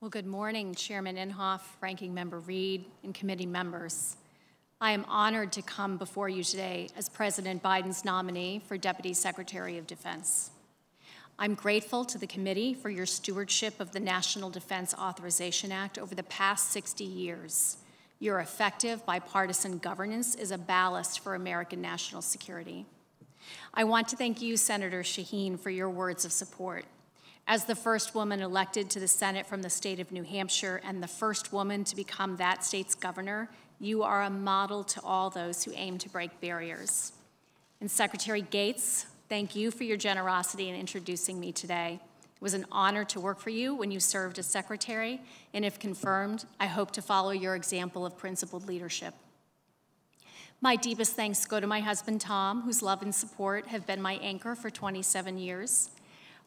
Well, good morning, Chairman Inhofe, Ranking Member Reed, and committee members. I am honored to come before you today as President Biden's nominee for Deputy Secretary of Defense. I'm grateful to the committee for your stewardship of the National Defense Authorization Act over the past 60 years. Your effective bipartisan governance is a ballast for American national security. I want to thank you, Senator Shaheen, for your words of support. As the first woman elected to the Senate from the state of New Hampshire and the first woman to become that state's governor, you are a model to all those who aim to break barriers. And Secretary Gates, thank you for your generosity in introducing me today. It was an honor to work for you when you served as secretary, and if confirmed, I hope to follow your example of principled leadership. My deepest thanks go to my husband, Tom, whose love and support have been my anchor for 27 years.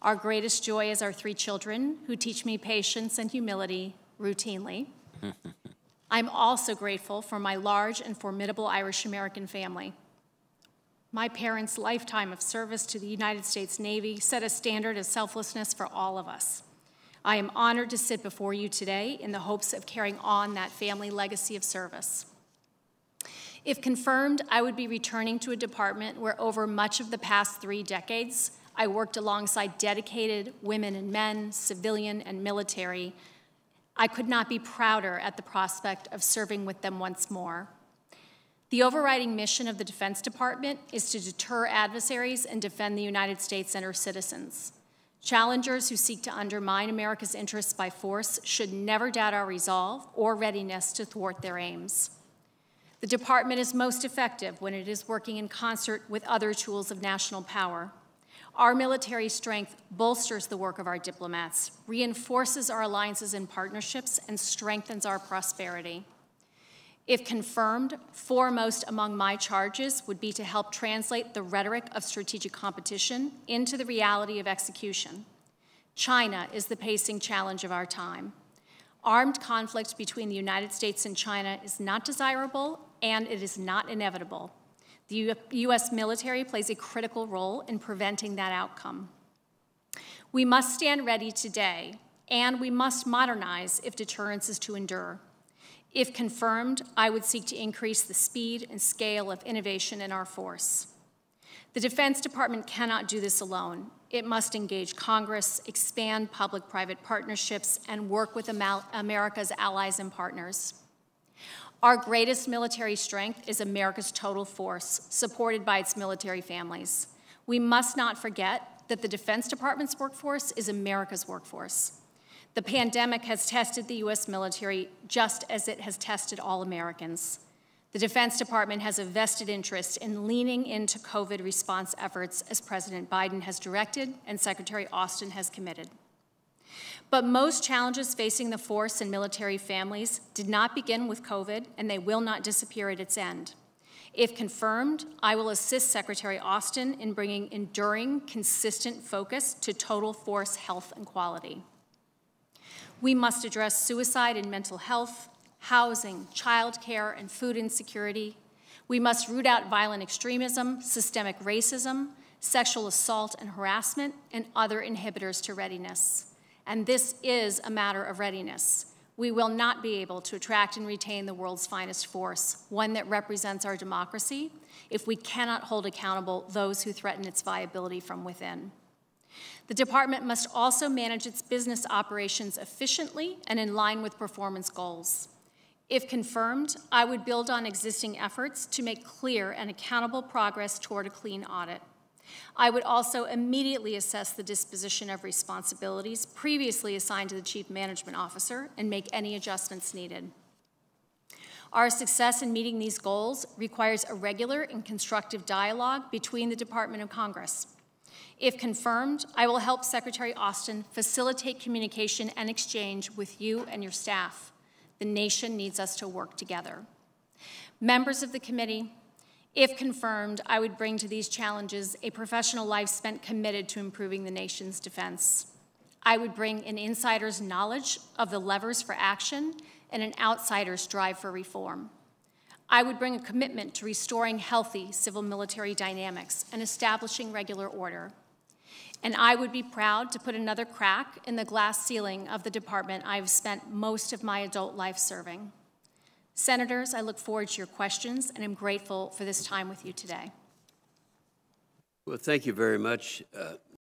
Our greatest joy is our 3 children, who teach me patience and humility routinely. I'm also grateful for my large and formidable Irish-American family. My parents' lifetime of service to the United States Navy set a standard of selflessness for all of us. I am honored to sit before you today in the hopes of carrying on that family legacy of service. If confirmed, I would be returning to a department where over much of the past 3 decades, I worked alongside dedicated women and men, civilian and military. I could not be prouder at the prospect of serving with them once more. The overriding mission of the Defense Department is to deter adversaries and defend the United States and her citizens. Challengers who seek to undermine America's interests by force should never doubt our resolve or readiness to thwart their aims. The Department is most effective when it is working in concert with other tools of national power. Our military strength bolsters the work of our diplomats, reinforces our alliances and partnerships, and strengthens our prosperity. If confirmed, foremost among my charges would be to help translate the rhetoric of strategic competition into the reality of execution. China is the pacing challenge of our time. Armed conflict between the United States and China is not desirable, and it is not inevitable. The U.S. military plays a critical role in preventing that outcome. We must stand ready today, and we must modernize if deterrence is to endure. If confirmed, I would seek to increase the speed and scale of innovation in our force. The Defense Department cannot do this alone. It must engage Congress, expand public-private partnerships, and work with America's allies and partners. Our greatest military strength is America's total force, supported by its military families. We must not forget that the Defense Department's workforce is America's workforce. The pandemic has tested the U.S. military just as it has tested all Americans. The Defense Department has a vested interest in leaning into COVID response efforts as President Biden has directed and Secretary Austin has committed. But most challenges facing the force and military families did not begin with COVID, and they will not disappear at its end. If confirmed, I will assist Secretary Austin in bringing enduring, consistent focus to total force health and quality. We must address suicide and mental health, housing, child care, and food insecurity. We must root out violent extremism, systemic racism, sexual assault and harassment, and other inhibitors to readiness. And this is a matter of readiness. We will not be able to attract and retain the world's finest force, one that represents our democracy, if we cannot hold accountable those who threaten its viability from within. The Department must also manage its business operations efficiently and in line with performance goals. If confirmed, I would build on existing efforts to make clear and accountable progress toward a clean audit. I would also immediately assess the disposition of responsibilities previously assigned to the Chief Management Officer and make any adjustments needed. Our success in meeting these goals requires a regular and constructive dialogue between the Department and Congress. If confirmed, I will help Secretary Austin facilitate communication and exchange with you and your staff. The nation needs us to work together. Members of the committee, if confirmed, I would bring to these challenges a professional life spent committed to improving the nation's defense. I would bring an insider's knowledge of the levers for action and an outsider's drive for reform. I would bring a commitment to restoring healthy civil-military dynamics and establishing regular order. And I would be proud to put another crack in the glass ceiling of the department I've spent most of my adult life serving. Senators, I look forward to your questions and am grateful for this time with you today. Well, thank you very much,